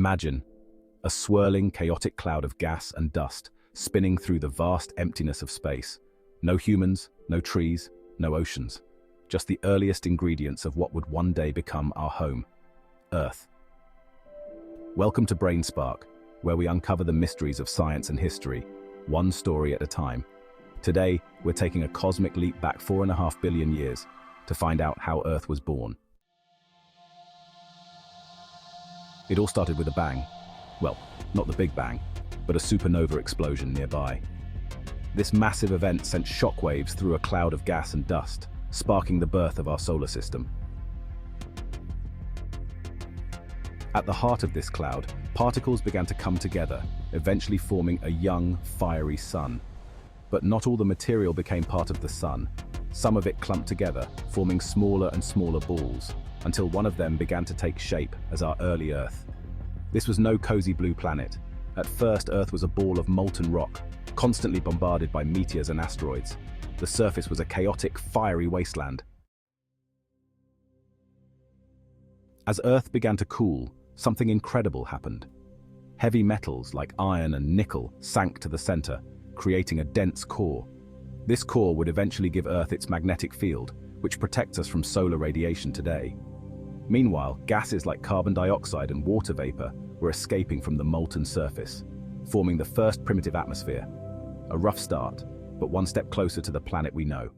Imagine a swirling, chaotic cloud of gas and dust spinning through the vast emptiness of space. No humans, no trees, no oceans. Just the earliest ingredients of what would one day become our home, Earth. Welcome to BrainSpark, where we uncover the mysteries of science and history, one story at a time. Today, we're taking a cosmic leap back 4.5 billion years to find out how Earth was born. It all started with a bang. Well, not the Big Bang, but a supernova explosion nearby. This massive event sent shockwaves through a cloud of gas and dust, sparking the birth of our solar system. At the heart of this cloud, particles began to come together, eventually forming a young, fiery sun. But not all the material became part of the sun. Some of it clumped together, forming smaller and smaller balls, until one of them began to take shape as our early Earth. This was no cozy blue planet. At first, Earth was a ball of molten rock, constantly bombarded by meteors and asteroids. The surface was a chaotic, fiery wasteland. As Earth began to cool, something incredible happened. Heavy metals like iron and nickel sank to the center, creating a dense core. This core would eventually give Earth its magnetic field, which protects us from solar radiation today. Meanwhile, gases like carbon dioxide and water vapor were escaping from the molten surface, forming the first primitive atmosphere. A rough start, but one step closer to the planet we know.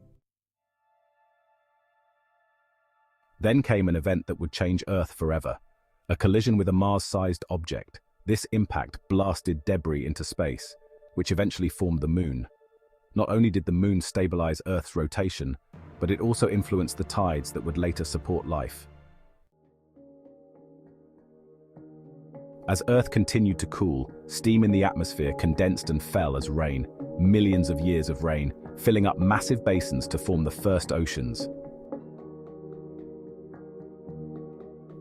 Then came an event that would change Earth forever. A collision with a Mars-sized object. This impact blasted debris into space, which eventually formed the Moon. Not only did the Moon stabilize Earth's rotation, but it also influenced the tides that would later support life. As Earth continued to cool, steam in the atmosphere condensed and fell as rain, millions of years of rain, filling up massive basins to form the first oceans.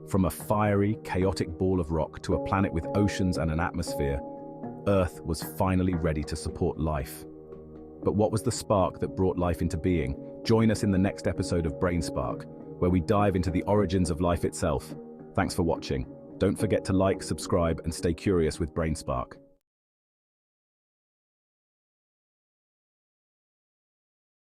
From a fiery, chaotic ball of rock to a planet with oceans and an atmosphere, Earth was finally ready to support life. But what was the spark that brought life into being? Join us in the next episode of BrainSpark, where we dive into the origins of life itself. Thanks for watching. Don't forget to like, subscribe, and stay curious with BrainSpark.